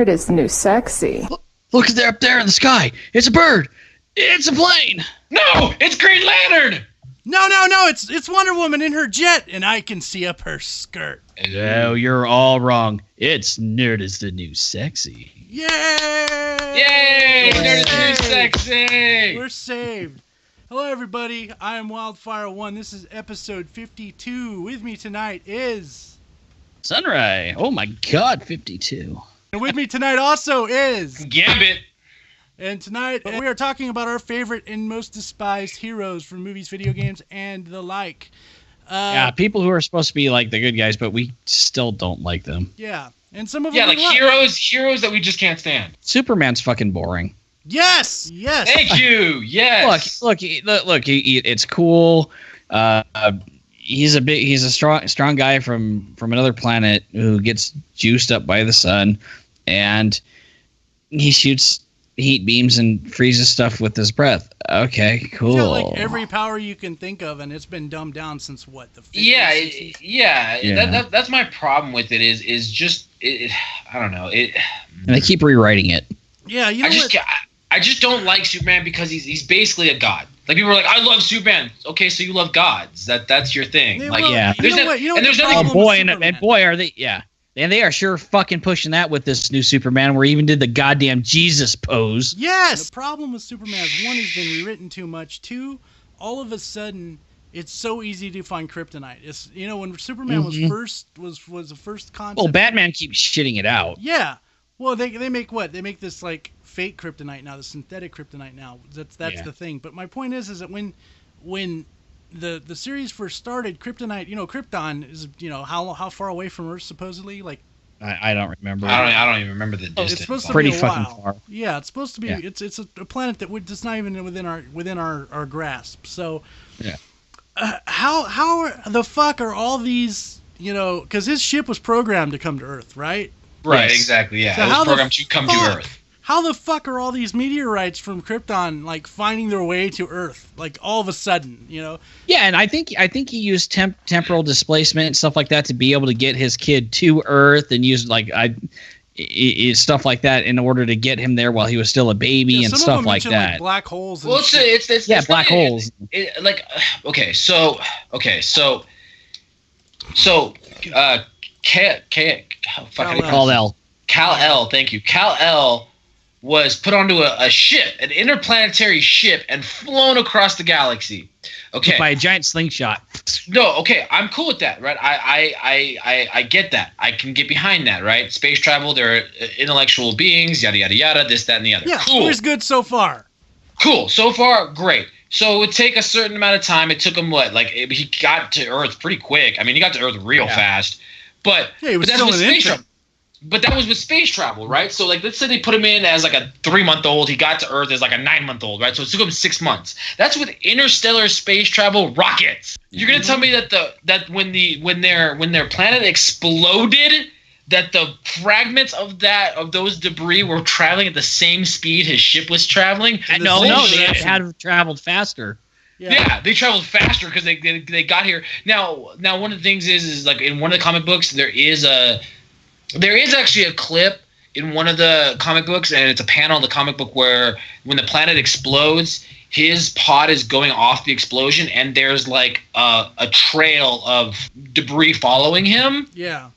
Nerd is the new sexy. Look at there up there in the sky. It's a bird. It's a plane. No, it's Green Lantern. No, it's Wonder Woman in her jet, and I can see up her skirt. No, you're all wrong. It's Nerd is the new sexy. Yay! Yay! Nerd is the new sexy. We're saved. Hello, everybody. I am Wyldfyre 1. This is episode 52. With me tonight is... Sunrie. Oh my God, 52. And with me tonight also is... Gambit. And tonight we are talking about our favorite and most despised heroes from movies, video games, and the like. Yeah, people who are supposed to be like the good guys, but we still don't like them. Yeah, and some of them. Yeah, like heroes that we just can't stand. Superman's fucking boring. Yes. Thank you. Yes. Look. It's cool. He's a strong guy from another planet who gets juiced up by the sun, and he shoots heat beams and freezes stuff with his breath. Okay, cool. He's got like every power you can think of, and it's been dumbed down since what, the 50s? Yeah. That's my problem with it. Is just I don't know it. And they keep rewriting it. Yeah, you know I just don't like Superman because he's basically a god. Like, people are like, I love Superman. Okay, so you love gods. That's your thing. They like, will. Yeah. You know what there's nothing. Oh boy, and boy, are they? Yeah. And they are sure fucking pushing that with this new Superman, where he even did the goddamn Jesus pose. Yes. The problem with Superman is, one, he's been rewritten too much. Two, all of a sudden, it's so easy to find kryptonite. It's, you know, when Superman was the first concept. Well, Batman keeps shitting it out. Yeah. Well, they make what? They make this like fake kryptonite now, the synthetic kryptonite now. That's the thing. But my point is that when the series first started, kryptonite, you know, Krypton is, you know, how far away from Earth supposedly? Like, I don't remember. I don't even remember the distance. It's supposed to pretty be a fucking while. far. Yeah, it's supposed to be. Yeah. It's a planet that's not even within our grasp. So, yeah. How the fuck are all these? You know, because his ship was programmed to come to Earth, right? Right. Yes. Exactly. Yeah. So it was programmed to come to Earth. How the fuck are all these meteorites from Krypton like finding their way to Earth? Like all of a sudden, you know? Yeah, and I think he used temporal displacement and stuff like that to be able to get his kid to Earth, and use stuff like that in order to get him there while he was still a baby and stuff like that. Like black holes. And well, it's black holes. Kal-El, thank you. Kal-El was put onto a ship, an interplanetary ship, and flown across the galaxy. Okay. By a giant slingshot. No, okay, I'm cool with that, right? I get that. I can get behind that, right? Space travel, they're intellectual beings, yada yada yada, this, that, and the other. Yeah, cool. It's good so far. Cool. So far, great. So it would take a certain amount of time. It took him he got to Earth pretty quick. I mean, he got to Earth real fast. But he was that's still with an space infant. travel. But that was with space travel, right? So, like, let's say they put him in as, like, a 3-month-old. He got to Earth as, like, a 9-month-old, right? So it took him 6 months. That's with interstellar space travel rockets. You're gonna tell me that when their planet exploded, that the fragments of those debris were traveling at the same speed his ship was traveling? No, they had traveled faster. Yeah, they traveled faster because they got here. Now, one of the things is like in one of the comic books there is actually a clip in one of the comic books, and it's a panel in the comic book where when the planet explodes, his pod is going off the explosion, and there's like a trail of debris following him. Yeah.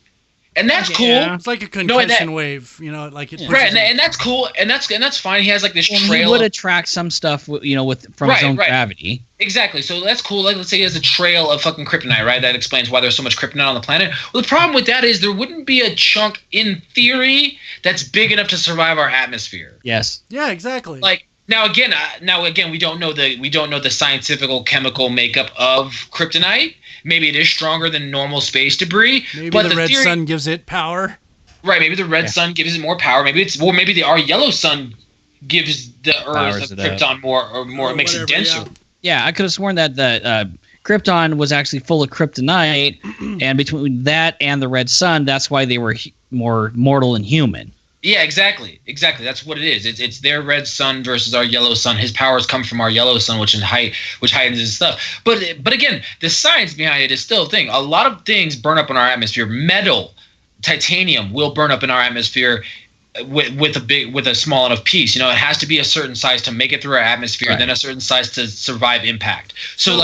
And that's cool. It's like a concussion wave, you know, like it's right, and that's cool, and that's fine. He has like this trail. He would attract some stuff, you know, from his own gravity. Exactly. So that's cool. Like, let's say he has a trail of fucking kryptonite, right? That explains why there's so much kryptonite on the planet. Well, the problem with that is there wouldn't be a chunk, in theory, that's big enough to survive our atmosphere. Yes. Yeah, exactly. Like now again, we don't know the scientific chemical makeup of kryptonite. Maybe it is stronger than normal space debris. Maybe the red sun gives it power. Right. Maybe the red sun gives it more power. Maybe our yellow sun gives the Earth of Krypton more makes it denser. Yeah, I could have sworn that Krypton was actually full of kryptonite, and between that and the red sun, that's why they were more mortal and human. Yeah, exactly. That's what it is. It's their red sun versus our yellow sun. His powers come from our yellow sun, which heightens his stuff. But again, the science behind it is still a thing. A lot of things burn up in our atmosphere. Metal, titanium will burn up in our atmosphere with a small enough piece. You know, it has to be a certain size to make it through our atmosphere, right. then a certain size to survive impact. So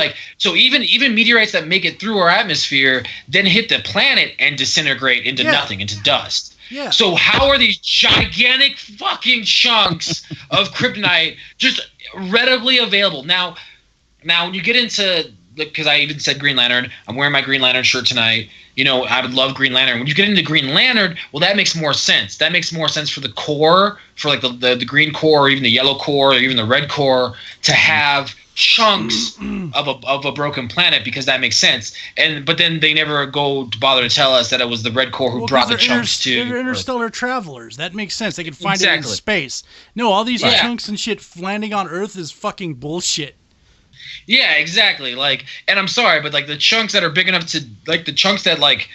even meteorites that make it through our atmosphere then hit the planet and disintegrate into nothing, into dust. Yeah. So how are these gigantic fucking chunks of kryptonite just readily available? Now when you get into, because I even said Green Lantern, I'm wearing my Green Lantern shirt tonight. You know, I would love Green Lantern. When you get into Green Lantern, well, that makes more sense. That makes more sense for the core, for like the green core, or even the yellow core, or even the red core, to have chunks of a broken planet, because that makes sense. But then they never go to bother to tell us that it was the red core who brought the chunks to. They're interstellar travelers. That makes sense. They can find it in space. No, all these chunks and shit landing on Earth is fucking bullshit. Yeah, exactly. Like, and I'm sorry, but like the chunks that are big enough to, like the chunks that like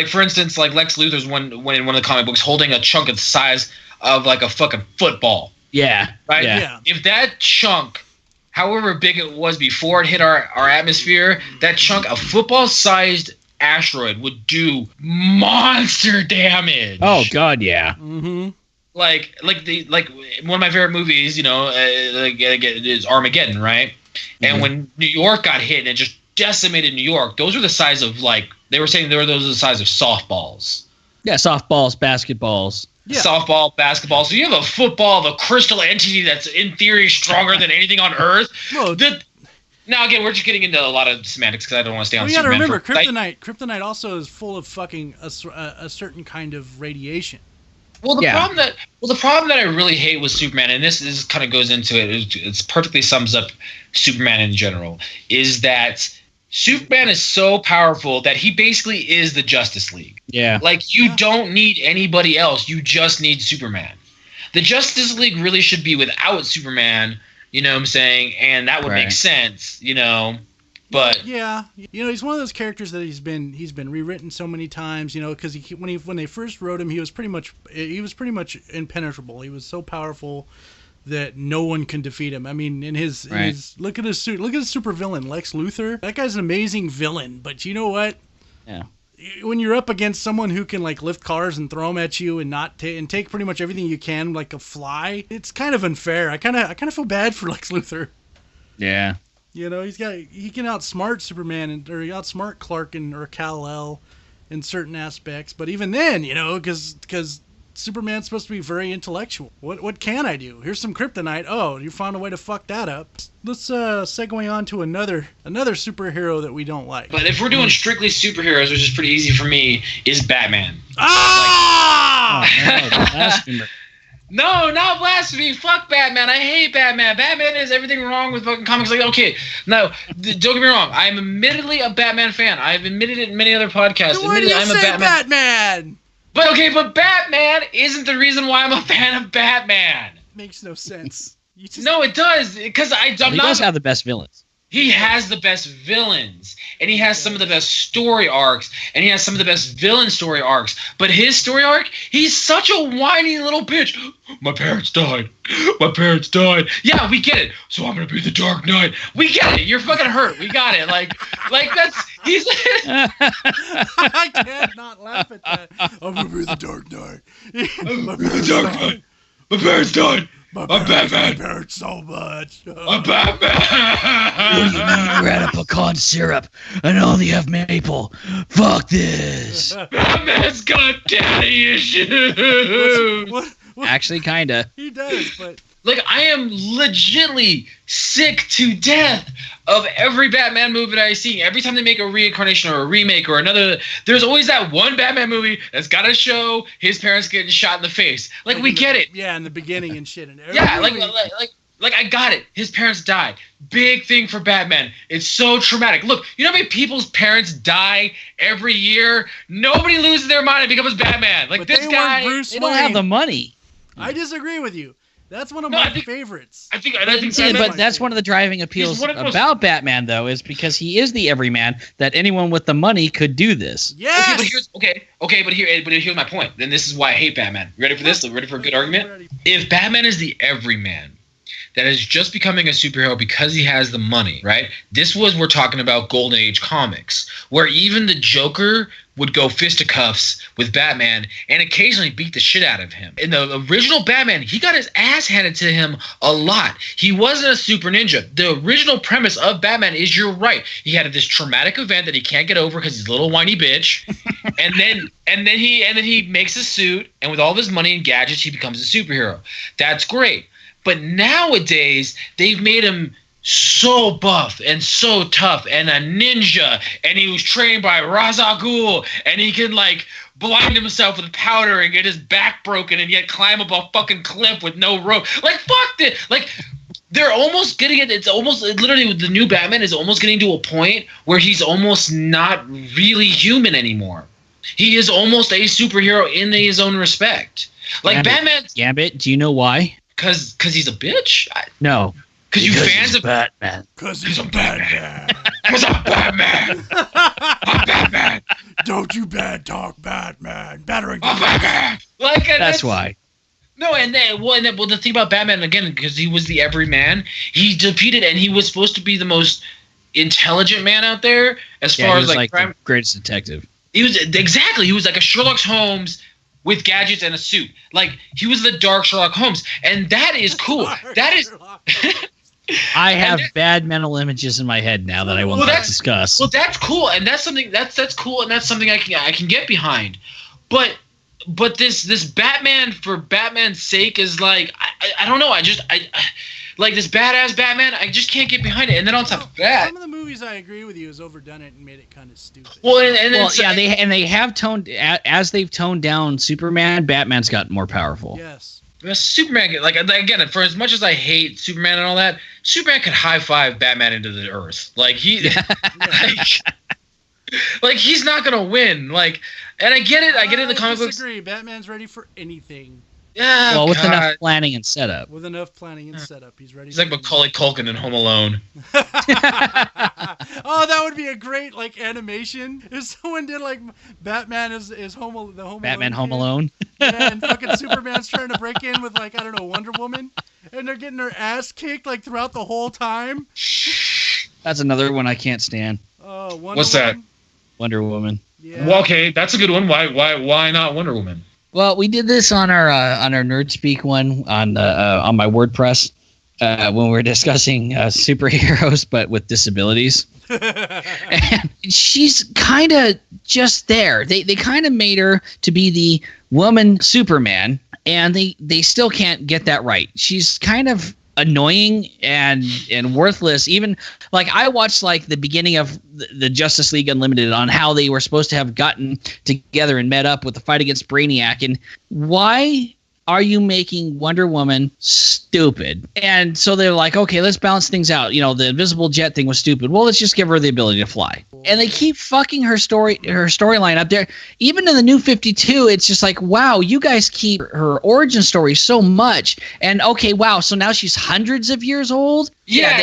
for instance, like Lex Luthor's when in one of the comic books holding a chunk of the size of like a fucking football. Yeah. Right. Yeah. If that chunk, however big it was before it hit our atmosphere, that chunk, a football-sized asteroid, would do monster damage. Oh God, yeah. Mm-hmm. Like one of my favorite movies, you know, is Armageddon, right? And when New York got hit and it just decimated New York, those were the size of, like, they were saying those are the size of softballs. Yeah, softballs, basketballs. Yeah. Softball, basketball. So you have a football of a crystal entity that's in theory stronger than anything on Earth. Well, now again, we're just getting into a lot of semantics because I don't want to stay on. You got to remember, Kryptonite. Kryptonite also is full of fucking a certain kind of radiation. Well, the problem that I really hate with Superman, and this kind of goes into it, it's perfectly sums up Superman in general, is that Superman is so powerful that he basically is the Justice League. Yeah. Like, you don't need anybody else. You just need Superman. The Justice League really should be without Superman, you know what I'm saying? And that would make sense, you know. But yeah, you know, he's one of those characters that he's been rewritten so many times, you know, because when they first wrote him, he was pretty much impenetrable. He was so powerful that no one can defeat him. I mean, in his look at his suit, look at his super villain, Lex Luthor. That guy's an amazing villain, but you know what? Yeah. When you're up against someone who can like lift cars and throw them at you and and take pretty much everything you can like a fly, it's kind of unfair. I kind of feel bad for Lex Luthor. Yeah. You know, he can outsmart Superman or outsmart Clark or Kal-El in certain aspects, but even then, you know, because Superman's supposed to be very intellectual. What can I do? Here's some kryptonite. Oh, you found a way to fuck that up. Let's segue on to another superhero that we don't like. But if we're doing strictly superheroes, which is pretty easy for me, is Batman. No, not blasphemy. Fuck Batman. I hate Batman. Batman is everything wrong with fucking comics. Like, okay, no, don't get me wrong. I am admittedly a Batman fan. I've admitted it in many other podcasts. Why do you say Batman? But Batman isn't the reason why I'm a fan of Batman. Makes no sense. No, it does, because he does have the best villains. He has the best villains, and he has some of the best story arcs, and he has some of the best villain story arcs. But his story arc, he's such a whiny little bitch. My parents died. Yeah, we get it. So I'm gonna be the Dark Knight. We get it. You're fucking hurt. We got it. Like he's. I can't not laugh at that. I'm gonna be the Dark Knight. I'm gonna be the Dark Knight. My parents died. I'm Batman. My parents so much. I'm Batman. We're out of pecan syrup and only have maple. Fuck this. Batman's got daddy issues. What? Actually, kinda. He does, but like, I am legitimately sick to death of every Batman movie that I see. Every time they make a reincarnation or a remake or another, there's always that one Batman movie that's got to show his parents getting shot in the face. Like, we get it. Yeah, in the beginning and shit. And yeah, like I got it. His parents died. Big thing for Batman. It's so traumatic. Look, you know how many people's parents die every year? Nobody loses their mind and becomes Batman. Like, but this guy, they don't have the money. I disagree with you. That's one of my favorites. I think but that's one of the driving appeals about Batman, though, is because he is the everyman that anyone with the money could do this. Yeah. But here's my point. Then this is why I hate Batman. Ready for this? Ready for a good argument? If Batman is the everyman, that is just becoming a superhero because he has the money, right? We're talking about Golden Age comics, where even the Joker would go fisticuffs with Batman and occasionally beat the shit out of him. In the original Batman, he got his ass handed to him a lot. He wasn't a super ninja. The original premise of Batman is, you're right, he had this traumatic event that he can't get over because he's a little whiny bitch. and then he makes a suit, and with all of his money and gadgets, he becomes a superhero. That's great. But nowadays, they've made him so buff and so tough and a ninja, and he was trained by Ra's al Ghul, and he can like blind himself with powder and get his back broken and yet climb up a fucking cliff with no rope. Like, fuck this. Like, they're almost getting it. It's almost literally, the new Batman is almost getting to a point where he's almost not really human anymore. He is almost a superhero in his own respect. Like Gambit, do you know why? Because he's a bitch? No. Because you fans of Batman. Because he's a Batman. Because I'm Batman. I'm Batman. Don't you bad talk Batman. Battering. I'm Batman. Like, that's why. No, and then the thing about Batman, again, because he was the everyman, he defeated, and he was supposed to be the most intelligent man out there as far as like the greatest detective. He was like a Sherlock Holmes with gadgets and a suit. Like, he was the dark Sherlock Holmes, and that is cool. That is. I have bad mental images in my head now that I will not discuss. Well, that's cool, and that's something that's cool, and that's something I can get behind. But this Batman for Batman's sake is like, I don't know. I like this badass Batman. I just can't get behind it. And then on top of that, some of the movies I agree with you has overdone it and made it kind of stupid. Well, they have toned, as they've toned down Superman. Batman's gotten more powerful. Yes. Superman, like, again, for as much as I hate Superman and all that, Superman could high five Batman into the earth. Like, like he's not gonna win. Like, and I get it. I get it in the comic books. I disagree. Batman's ready for anything. Yeah. Well, with enough planning and setup. He's ready. He's like Macaulay Culkin in Home Alone. Oh, that would be a great like animation. If someone did like Batman is Home Batman Home Alone. Yeah, and fucking Superman's trying to break in with like, I don't know, Wonder Woman, and they're getting their ass kicked like throughout the whole time. That's another one I can't stand. Oh, What's that? Wonder Woman. Yeah. Well, okay, that's a good one. Why not Wonder Woman? Well, we did this on our Nerd Speak one on my WordPress when we were discussing superheroes, but with disabilities. And she's kind of just there. They kind of made her to be the woman Superman, and they still can't get that right. She's kind of annoying and worthless. Even like I watched like the beginning of the Justice League Unlimited on how they were supposed to have gotten together and met up with the fight against Brainiac, and why are you making Wonder Woman stupid? And so they're like, okay, let's balance things out. You know, the invisible jet thing was stupid. Well, let's just give her the ability to fly. And they keep fucking her storyline up there. Even in the new 52, it's just like, wow, you guys keep her origin story so much. And okay, wow, so now she's hundreds of years old. Yeah,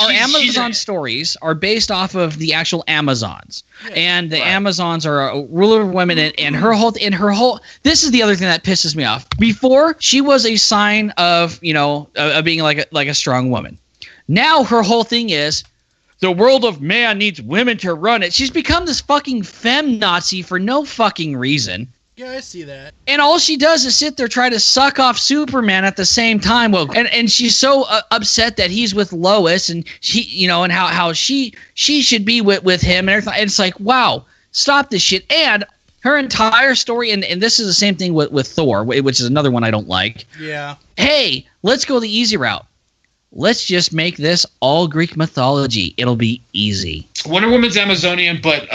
our Amazon stories are based off of the actual Amazons, and the Amazons are a ruler of women, and her whole. This is the other thing that pisses me off. Before, she was a sign of of being like a strong woman. Now her whole thing is the world of man needs women to run it. She's become this fucking femme-Nazi for no fucking reason. Yeah, I see that. And all she does is sit there trying to suck off Superman at the same time. Well, and she's so upset that he's with Lois, and she, and how she should be with him and everything. And it's like, wow, stop this shit. And her entire story, and this is the same thing with Thor, which is another one I don't like. Yeah. Hey, let's go the easy route. Let's just make this all Greek mythology. It'll be easy. Wonder Woman's Amazonian, but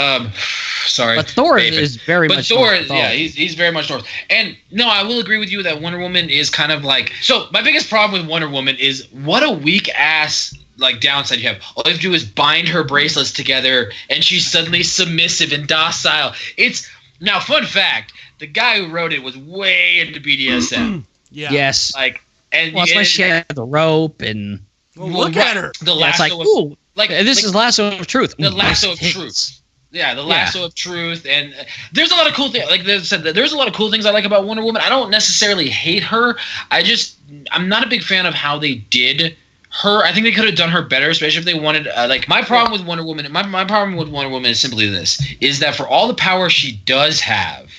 sorry. But Thor is very much Thor, North. yeah, he's very much North. And no, I will agree with you that Wonder Woman is kind of like. So my biggest problem with Wonder Woman is what a weak ass like downside you have. All you have to do is bind her bracelets together, and she's suddenly submissive and docile. It's now fun fact: the guy who wrote it was way into BDSM. Yeah. Yes. Like. And well, that's why she had the rope and look at her. The lasso like, ooh, this is lasso of truth. The lasso of truth. Yeah, the lasso of truth, and there's a lot of cool things. Like they said, there's a lot of cool things I like about Wonder Woman. I don't necessarily hate her. I just I'm not a big fan of how they did her. I think they could have done her better, especially if they wanted. Like my problem with Wonder Woman. My problem with Wonder Woman is simply this: is that for all the power she does have,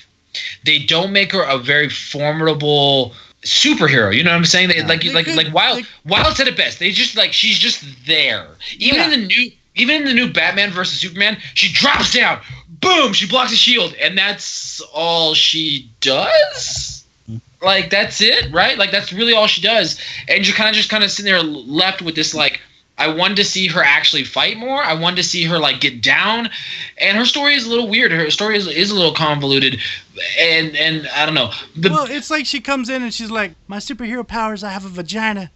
they don't make her a very formidable superhero. You know what I'm saying? Wyld said it best. They just like she's just there. Even in the new Batman versus Superman, she drops down, boom, she blocks a shield, and that's all she does. Like that's it, right? Like that's really all she does, and you're kind of sitting there left with this like. I wanted to see her actually fight more. I wanted to see her like get down, and her story is a little weird. Her story is a little convoluted, and I don't know. Well, it's like she comes in and she's like, "My superhero powers, I have a vagina."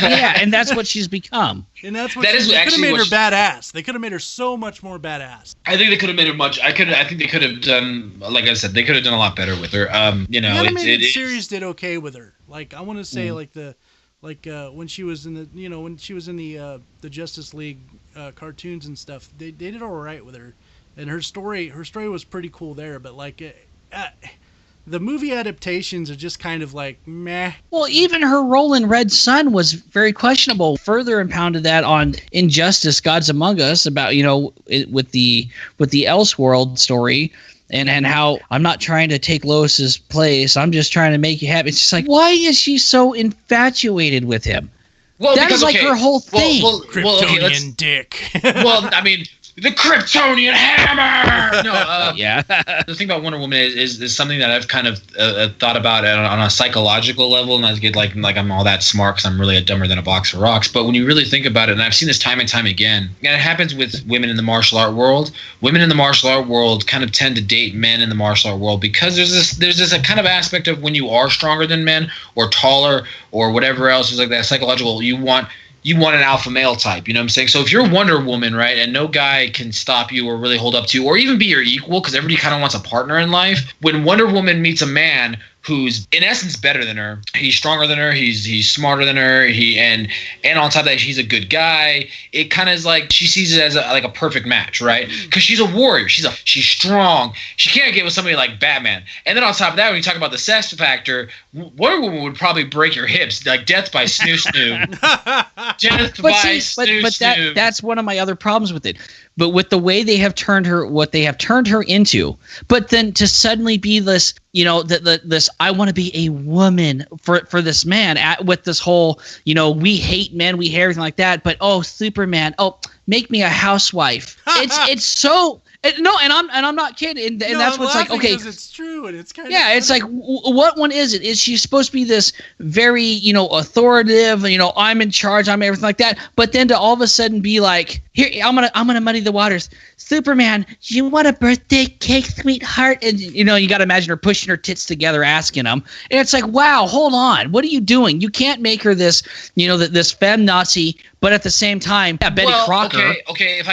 Yeah, and that's what she's become. And that's what they could have made her badass. They could have made her so much more badass. I think they could have made her much. I think they could have done, like I said, they could have done a lot better with her. You know, the animated series did okay with her. Like I want to say, when she was in the Justice League cartoons and stuff, they did all right with her, and her story was pretty cool there. But the movie adaptations are just kind of like meh. Well, even her role in Red Sun was very questionable. Further impounded that on Injustice: Gods Among Us about with the Elseworld story. And how I'm not trying to take Lois's place. I'm just trying to make you happy. It's just like, why is she so infatuated with him? Well, that is like her whole thing. Kryptonian dick. Well, I mean, the Kryptonian hammer. No, yeah. The thing about Wonder Woman is something that I've kind of thought about on a psychological level, and I get like I'm all that smart because I'm really dumber than a box of rocks. But when you really think about it, and I've seen this time and time again, and it happens with women in the martial art world. Women in the martial art world kind of tend to date men in the martial art world because there's this a kind of aspect of when you are stronger than men or taller or whatever else is like that psychological. You want an alpha male type, you know what I'm saying? So if you're Wonder Woman, right, and no guy can stop you or really hold up to you or even be your equal because everybody kind of wants a partner in life, when Wonder Woman meets a man who's in essence better than her, he's stronger than her, he's smarter than her, and on top of that he's a good guy, it kind of is like she sees it as a perfect match, right? Because she's a warrior, she's strong, she can't get with somebody like Batman. And then on top of that, when you talk about the sex factor, Wonder Woman would probably break your hips, like death by snoo. But that's one of my other problems with it. But with the way they have turned her, what they have turned her into, but then to suddenly be this, this I want to be a woman for this man with this whole, we hate men, we hate everything like that. But Superman, make me a housewife. It's so. No, and I'm not kidding, and that's what's like. Okay, it's true, and it's kind of it's like what one is it? Is she supposed to be this very authoritative? I'm in charge, I'm everything like that. But then to all of a sudden be like, here, I'm gonna muddy the waters. Superman, you want a birthday cake, sweetheart? And you got to imagine her pushing her tits together, asking him, and it's like, wow, hold on, what are you doing? You can't make her this, this feminazi. But at the same time, Betty Crocker. Okay. If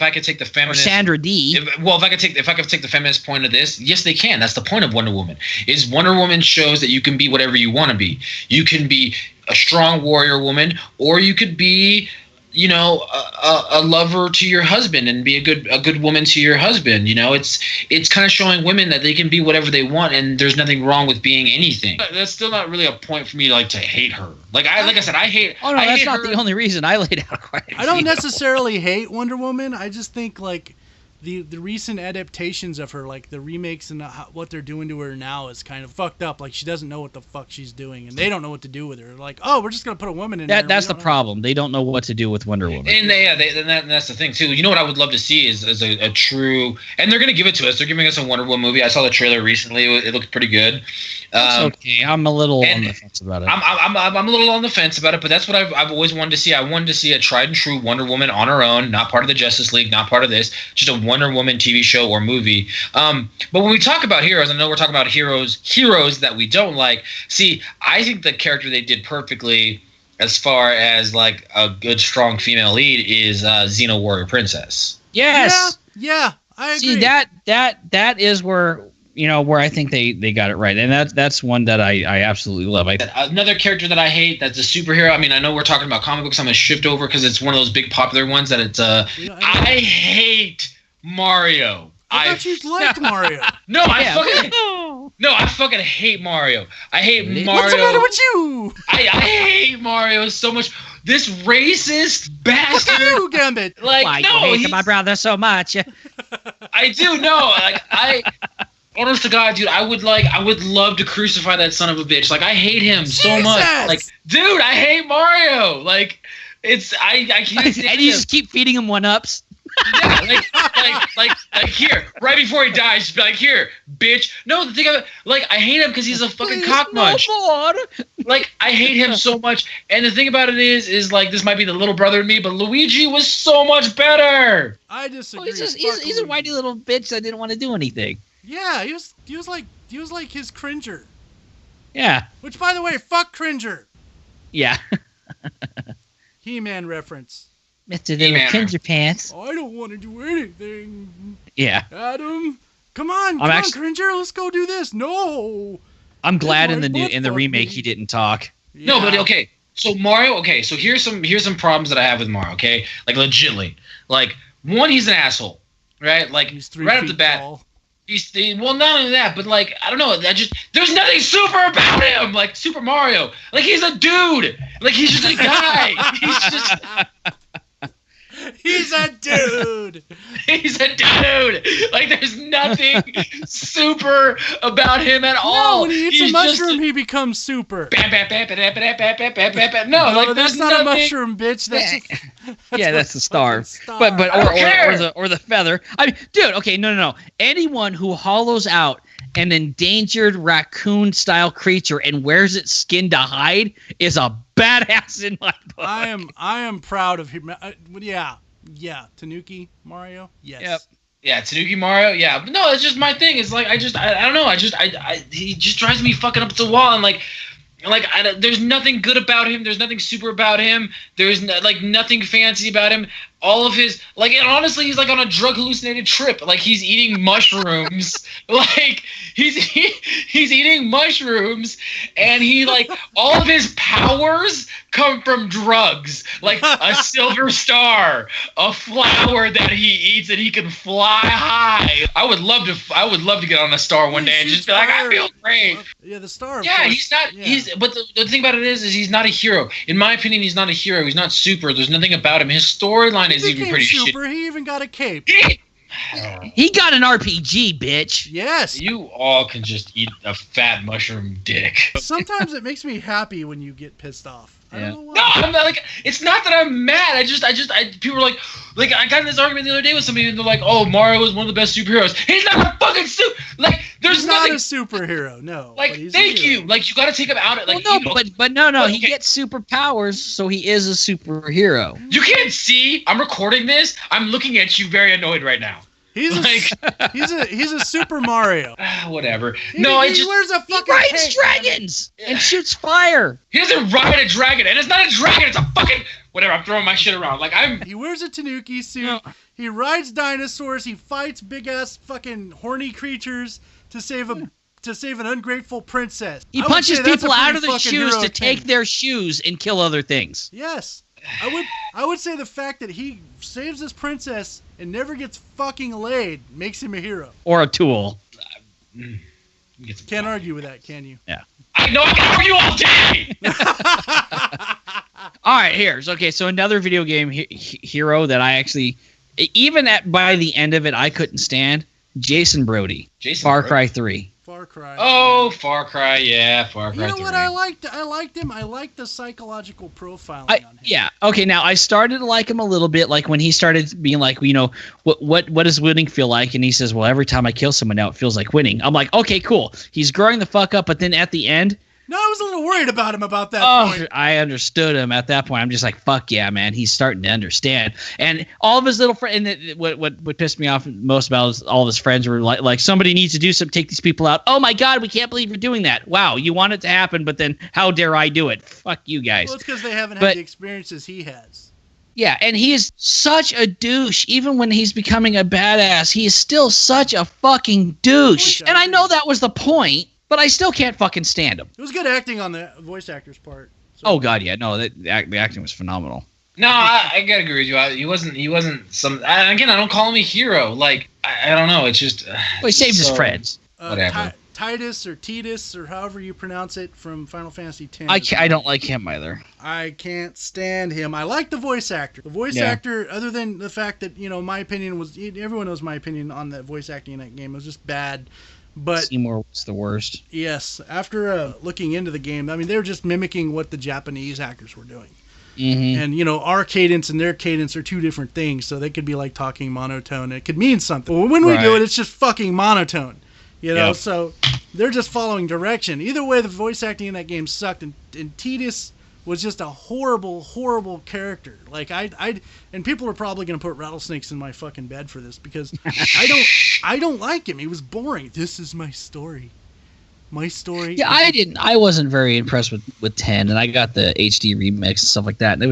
I could take the feminist, or Sandra Dee. If I could take the feminist point of this, yes, they can. That's the point of Wonder Woman. Is Wonder Woman shows that you can be whatever you want to be. You can be a strong warrior woman, or you could be, a lover to your husband and be a good woman to your husband. It's kind of showing women that they can be whatever they want, and there's nothing wrong with being anything. That's still not really a point for me to hate her. Like I said, I hate. Oh no, that's not the only reason I laid out quite. I don't necessarily hate Wonder Woman. I just think the recent adaptations of her, like the remakes and what they're doing to her now, is kind of fucked up. Like she doesn't know what the fuck she's doing, and they don't know what to do with her. Like, we're just gonna put a woman in there. That's the problem. They don't know what to do with Wonder Woman. And that's the thing too. You know what I would love to see is a true, and they're gonna give it to us. They're giving us a Wonder Woman movie. I saw the trailer recently. It looked pretty good. Okay, I'm a little on the fence about it. I'm a little on the fence about it, but that's what I've always wanted to see. I wanted to see a tried and true Wonder Woman on her own, not part of the Justice League, not part of this, just a Wonder Woman TV show or movie. But when we talk about heroes, I know we're talking about heroes that we don't like. See, I think the character they did perfectly, as far as like a good strong female lead, is Xena Warrior Princess. Yes. Yeah, I agree. See, that is where I think they got it right, and that's one that I absolutely love. Another character that I hate that's a superhero. I mean, I know we're talking about comic books. I'm gonna shift over because it's one of those big popular ones that it's. I hate Mario. I thought you liked Mario. No, No, I fucking hate Mario. I hate Mario. What's the matter with you? I hate Mario so much. This racist bastard. You, Gambit. Like, Why no, you hate my brother so much? I do know. Like, honest to God, dude, I would love to crucify that son of a bitch. Like, I hate him so much. Like, dude, I hate Mario. Like, I can't stand and you him. just keep feeding him 1-ups. Yeah, like here, right before he dies, just be like, here, bitch. No, the thing of it, like, I hate him because he's a fucking cockmunch. No, Like, I hate him so much. And the thing about it is like, this might be the little brother in me, but Luigi was so much better. I disagree. He's a whitey little bitch that didn't want to do anything. Yeah, he was like his Cringer. Yeah. Which, by the way, fuck Cringer. Yeah. He-Man reference. Mr. Little Cringer Pants. I don't want to do anything. Yeah. Adam, come on, Cringer, let's go do this. No. I'm glad in the remake he didn't talk. Yeah. No, but okay. So Mario, okay, so here's some problems that I have with Mario, okay? Like, legitimately. Like, one, he's an asshole, right? Like, right off the bat. Tall. Well, not only that, but like, I don't know, there's nothing super about him, like Super Mario. Like, he's a dude. Like, he's just a guy. He's a dude. He's a dude. Like, there's nothing super about him at all. No, when he eats a mushroom, he becomes super. No, like, that's there's not nothing. a mushroom, bitch. That's the star. Or the feather. I mean, dude. Okay, no. Anyone who hollows out an endangered raccoon-style creature and wears its skin to hide is a badass in my book. I am proud of him. Yeah. Tanuki Mario. Yes. Yep. Yeah, Tanuki Mario. Yeah, but no, it's just my thing. It's like, I don't know. He just drives me fucking up to the wall, and there's nothing good about him. There's nothing super about him. There's nothing fancy about him. All of his, like, and honestly, he's like on a drug hallucinated trip. Like, he's eating mushrooms. Like, he's eating mushrooms, and he, like, all of his powers come from drugs. Like a silver star, a flower that he eats, and he can fly high. I would love to get on a star one day and just be like, I feel great. Yeah, the star. Yeah, he's not. Yeah. But the thing about it is he's not a hero. In my opinion, he's not a hero. He's not super. There's nothing about him. His storyline is even pretty super. He even got a cape. He got an RPG, bitch. Yes. You all can just eat a fat mushroom dick. Sometimes it makes me happy when you get pissed off. I don't know why. No, I'm not, like, it's not that I'm mad. People are like, I got in this argument the other day with somebody, and they're like, oh, Mario is one of the best superheroes. He's not a fucking like, there's he's nothing. Not a superhero, no. Like, thank you. Like, you got to take him out. Like, well, no, he gets superpowers, so he is a superhero. You can't see. I'm recording this. I'm looking at you, very annoyed right now. He's a Super Mario. Whatever. He wears a fucking He rides dragons and shoots fire. He doesn't ride a dragon, and it's not a dragon. It's a fucking whatever. I'm throwing my shit around. Like, He wears a Tanuki suit. No. He rides dinosaurs. He fights big ass fucking horny creatures to save an ungrateful princess. He punches people out of their shoes to take their shoes and kill other things. Yes. I would say the fact that he saves this princess and never gets fucking laid makes him a hero. Or a tool. Can't argue with that, can you? Yeah. I know I can argue all day! All right, so another video game hero that I actually, even by the end of it, I couldn't stand. Jason Brody. Far Cry 3. Far Cry. Oh, Far Cry, yeah, Far Cry 3. You know what I liked? I liked him. I liked the psychological profiling on him. Yeah. Okay. Now I started to like him a little bit, like when he started being like, you know, what does winning feel like? And he says, well, every time I kill someone now, it feels like winning. I'm like, okay, cool. He's growing the fuck up, but then at the end. No, I was a little worried about him about that point. I understood him at that point. I'm just like, fuck yeah, man. He's starting to understand. And all of his little friends, and what pissed me off most about is all of his friends were like, somebody needs to do something, take these people out. Oh my God, we can't believe you're doing that. Wow, you want it to happen, but then how dare I do it? Fuck you guys. Well, it's because they haven't had the experiences he has. Yeah, and he is such a douche. Even when he's becoming a badass, he is still such a fucking douche. And I know that was the point. But I still can't fucking stand him. It was good acting on the voice actor's part. So. Oh God, yeah, no, the acting was phenomenal. No, I gotta agree with you. He wasn't some. Again, I don't call him a hero. Like, I don't know. It's just. Well, he saved his friends. Whatever. Titus or Titus or however you pronounce it from Final Fantasy X. I don't like him either. I can't stand him. I like the voice actor. The voice actor, other than the fact that, my opinion was, everyone knows my opinion on the voice acting in that game. It was just bad. But Seymour was the worst. Yes. After looking into the game, I mean, they were just mimicking what the Japanese actors were doing. Mm-hmm. And, our cadence and their cadence are two different things. So they could be like talking monotone. It could mean something. Well, when we do it, it's just fucking monotone. So they're just following direction. Either way, the voice acting in that game sucked, and Titus was just a horrible, horrible character. Like and people are probably gonna put rattlesnakes in my fucking bed for this because I don't like him. He was boring. This is my story. My story. Yeah, I wasn't very impressed with 10, and I got the HD remix and stuff like that. And it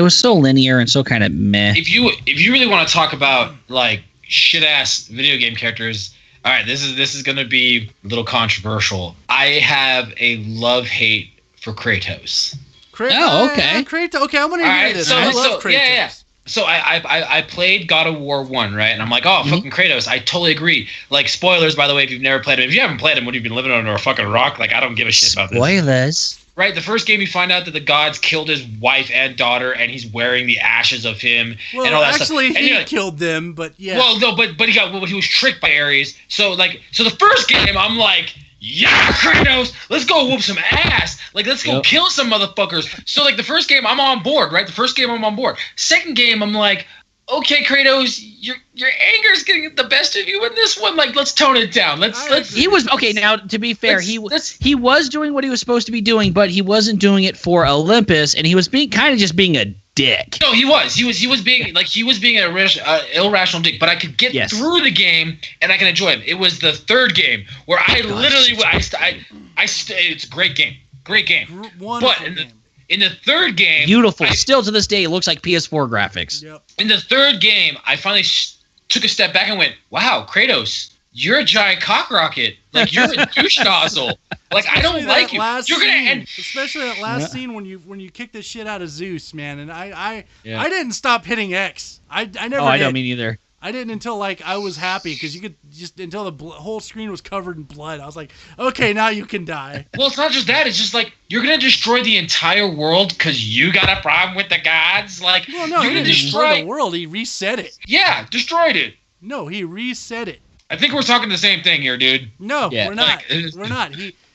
was so linear and so kind of meh. If you really want to talk about like shit ass video game characters. All right, this is going to be a little controversial. I have a love-hate for Kratos. Oh, okay. Kratos. Okay, I want to hear this. I love Kratos. Yeah. So I played God of War 1, right? And I'm like, fucking Kratos. I totally agree. Like, spoilers, by the way, if you've never played him. If you haven't played him, what have you been living under a fucking rock? Like, I don't give a shit about this. Spoilers. Right, the first game you find out that the gods killed his wife and daughter, and he's wearing the ashes of him and all that stuff. Actually, he killed them, but yeah. Well, no, but he was tricked by Ares. So the first game, I'm like, yeah, Kratos, let's go whoop some ass. Like, let's go kill some motherfuckers. So the first game, I'm on board, right? Second game, I'm like, okay, Kratos, your anger's getting the best of you in this one. Like, let's tone it down. Let's. He was okay. Now, to be fair, he was doing what he was supposed to be doing, but he wasn't doing it for Olympus, and he was being a dick. No, he was being an irrational dick. But I could get through the game, and I can enjoy him. It was the third game where it's a great game, Wonderful game. In the third game, beautiful. Still to this day, it looks like PS4 graphics. Yep. In the third game, I finally took a step back and went, "Wow, Kratos, you're a giant cock rocket. Like, you're a douche nozzle. Like, I don't like you. You're gonna end." Especially that last scene when you kick the shit out of Zeus, man. And I didn't stop hitting X. I never. Oh, I don't mean either. I didn't until I was happy because you could just until the whole screen was covered in blood. I was like, okay, now you can die. Well, it's not just that. It's just like you're gonna destroy the entire world because you got a problem with the gods. Like, well, no, you're he gonna didn't destroy the world. He reset it. Yeah, destroyed it. No, he reset it. I think we're talking the same thing here, dude. No, we're not. We're not.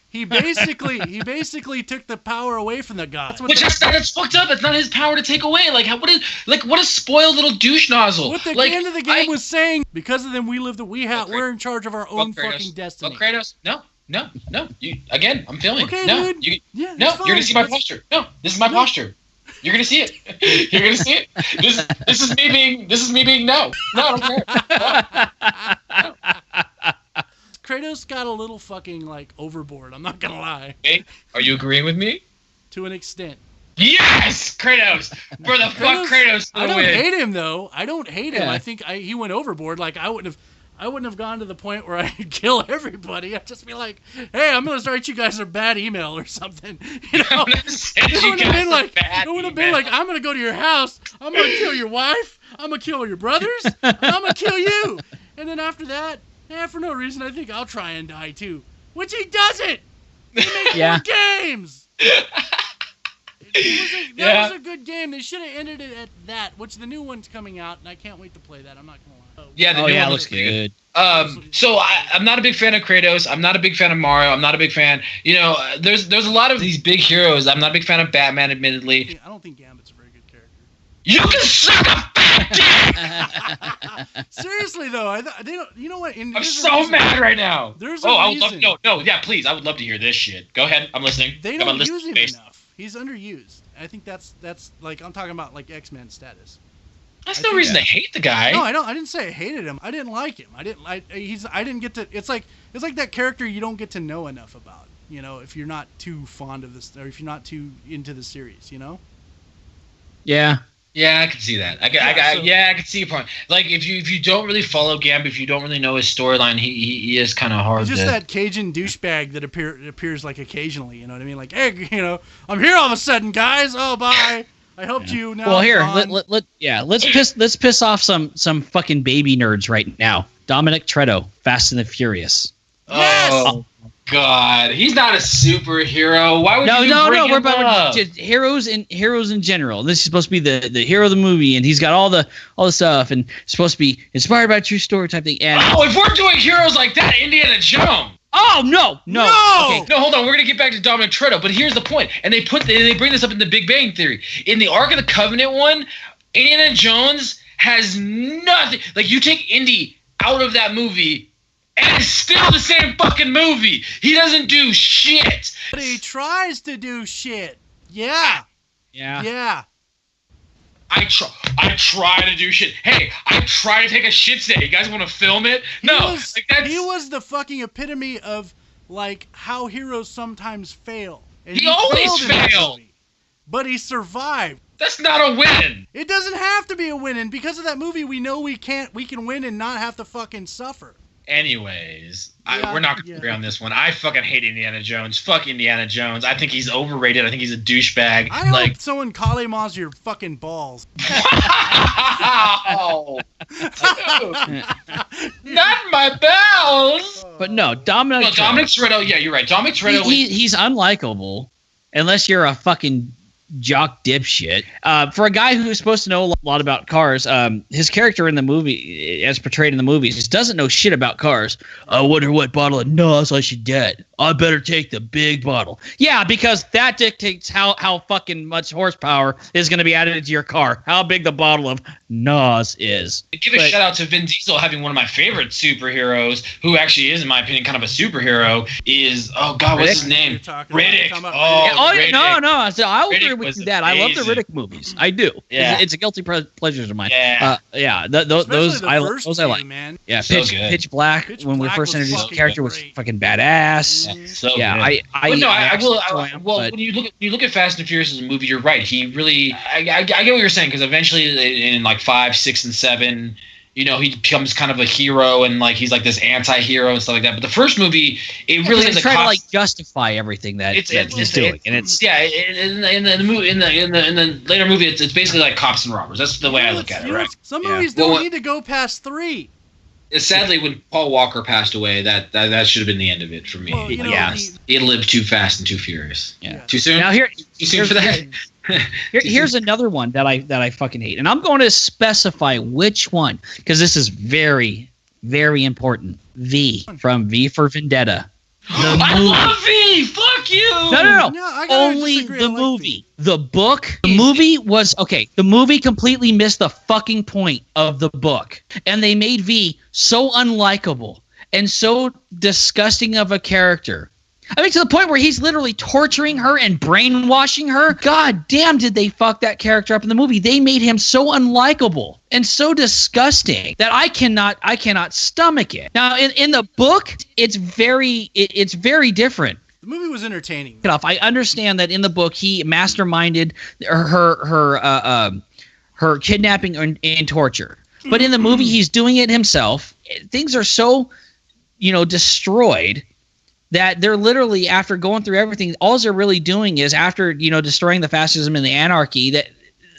He basically took the power away from the gods. That's fucked up. It's not his power to take away. What a spoiled little douche nozzle. What the end of the game was saying, because of them, we're in charge of our own fucking destiny. Oh, Kratos, no. I'm feeling. Okay, no, dude. You're gonna see my posture. No, this is my posture. You're gonna see it. You're gonna see it. This is me being no. No, I don't care. No. Kratos got a little fucking overboard. I'm not gonna lie. Hey, are you agreeing with me? To an extent. Yes, Kratos. For the fuck, Kratos. I don't hate him though. I don't hate him. Yeah. I think he went overboard. I wouldn't have gone to the point where I'd kill everybody. I'd just be like, hey, I'm gonna write you guys a bad email or something. It would have been like, I'm gonna go to your house. I'm gonna kill your wife. I'm gonna kill your brothers. And I'm gonna kill you. And then after that. For no reason, I think I'll try and die too. Which he doesn't! He makes more games! That was a good game. They should have ended it at that, which the new one's coming out, and I can't wait to play that. I'm not going to lie. Yeah, the new one looks good. So I'm not a big fan of Kratos. I'm not a big fan of Mario. I'm not a big fan. There's a lot of these big heroes. I'm not a big fan of Batman, admittedly. I don't think Gambit's a very good character. You can suck a fat dick! Seriously though, they don't. You know what? I'm so mad right now. There's I would love yeah, please. I would love to hear this shit. Go ahead, I'm listening. They don't use him enough. He's underused. I think that's I'm talking about X-Men status. That's no reason to hate the guy. No, I don't. I didn't say I hated him. I didn't like him. I didn't get to. It's like that character you don't get to know enough about. If you're not too fond of this, or if you're not too into the series. Yeah. Yeah, I can see that. I can see your point. Like, if you don't really follow Gambit, if you don't really know his storyline, he is kind of hard. He's just that Cajun douchebag that appears occasionally. You know what I mean? Like, hey, I'm here all of a sudden, guys. Oh, bye. I helped you. Now well, here, let's piss off some fucking baby nerds right now. Dominic Toretto, Fast and the Furious. Yes! Oh God, he's not a superhero. Why would you bring him we're about up? just heroes in general. This is supposed to be the hero of the movie, and he's got all the stuff, and it's supposed to be inspired by a true story type thing. And if we're doing heroes like that, Indiana Jones. oh no. Okay. No, hold on. We're gonna get back to Dominic Toretto, but here's the point. And they bring this up in the Big Bang Theory. In the Ark of the Covenant one, Indiana Jones has nothing. Like, you take Indy out of that movie, and it's still the same fucking movie. He doesn't do shit. But he tries to do shit. Yeah. I try to do shit. Hey, I try to take a shit today. You guys want to film it? He was the fucking epitome of, like, how heroes sometimes fail. And he always fails. But he survived. That's not a win. It doesn't have to be a win. And because of that movie, we know we can win and not have to fucking suffer. Anyways, we're not going to agree on this one. I fucking hate Indiana Jones. Fuck Indiana Jones. I think he's overrated. I think he's a douchebag. I hope someone Kale-Ma's your fucking balls. Wow. Not my balls. But no, Dominic Toretto. Yeah, you're right. Dominic Toretto. He's unlikable unless you're a fucking jock dipshit. For a guy who's supposed to know a lot about cars, his character in the movie, as portrayed in the movies, just doesn't know shit about cars. I wonder what bottle of NOS I should get. I better take the big bottle. Yeah, because that dictates how fucking much horsepower is going to be added into your car. How big the bottle of NOS is. Give a shout out to Vin Diesel having one of my favorite superheroes, who actually is, in my opinion, kind of a superhero, is, what's his name? Riddick. Riddick. No. So I'll agree with you that. I love the Riddick movies. I do. Yeah. It's a guilty pleasure of mine. Yeah. Those I like. Man. Yeah, so Pitch Black, when we first introduced the character, was fucking badass. So yeah, good. I will. When you look at Fast and Furious as a movie, you're right. He really, I get what you're saying, because eventually in like 5, 6, and 7, he becomes kind of a hero, and like he's like this anti-hero and stuff like that. But the first movie, it really is a trying to like justify everything that he's doing, and it's in the later movie, it's basically like cops and robbers. That's the way I look at it, right? Some movies don't need to go past 3. Sadly, when Paul Walker passed away, that should have been the end of it for me. Well, he lived too fast and too furious. Yeah. Too soon. Now too soon for that. Here's another one that I fucking hate, and I'm going to specify which one, because this is very, very important. V from V for Vendetta. I love V. Fuck you. No. Only the movie. The book. The movie was okay. The movie completely missed the fucking point of the book, and they made V so unlikable and so disgusting of a character. I mean, to the point where he's literally torturing her and brainwashing her. God damn, did they fuck that character up in the movie? They made him so unlikable and so disgusting that I cannot stomach it. Now, in the book, it's very different. The movie was entertaining. I understand that in the book he masterminded her kidnapping and torture, but in the movie he's doing it himself. Things are so, destroyed that they're literally, after going through everything, all they're really doing is, after destroying the fascism and the anarchy, that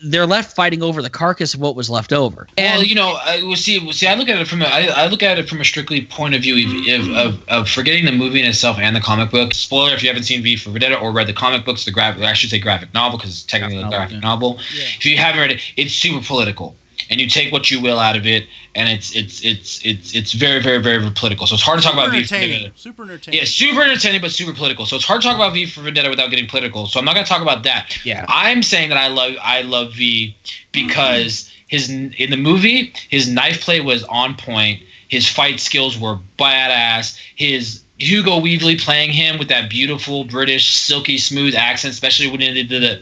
they're left fighting over the carcass of what was left over. And I look at it from a strictly point of view of forgetting the movie in itself and the comic book. Spoiler if you haven't seen V for Vendetta or read the comic books, graphic novel, because it's technically a graphic novel. Yeah. If you haven't read it, it's super political. And you take what you will out of it, and it's very, very, very political. So it's hard to talk about V for Vendetta. Super entertaining. Yeah, super entertaining, but super political. So it's hard to talk about V for Vendetta without getting political. So I'm not going to talk about that. Yeah. I'm saying that I love V because in the movie, his knife play was on point. His fight skills were badass. His Hugo Weaving playing him with that beautiful British silky smooth accent, especially when he did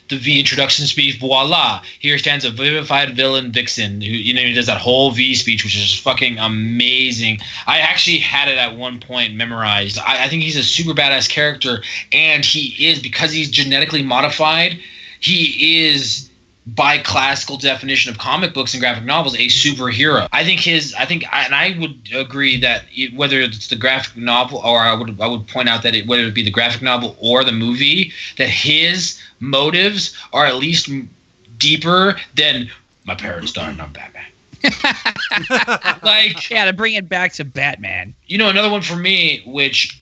the V introduction speech. Voila! Here stands a vivified villain vixen who he does that whole V speech, which is fucking amazing. I actually had it at one point memorized. I think he's a super badass character, and he is, because he's genetically modified. He is, by classical definition of comic books and graphic novels, a superhero. I would agree that whether it's the graphic novel, or I would point out that whether it be the graphic novel or the movie, that his motives are at least deeper than my parents died and I'm Batman. Like, yeah, to bring it back to Batman. you know, another one for me, which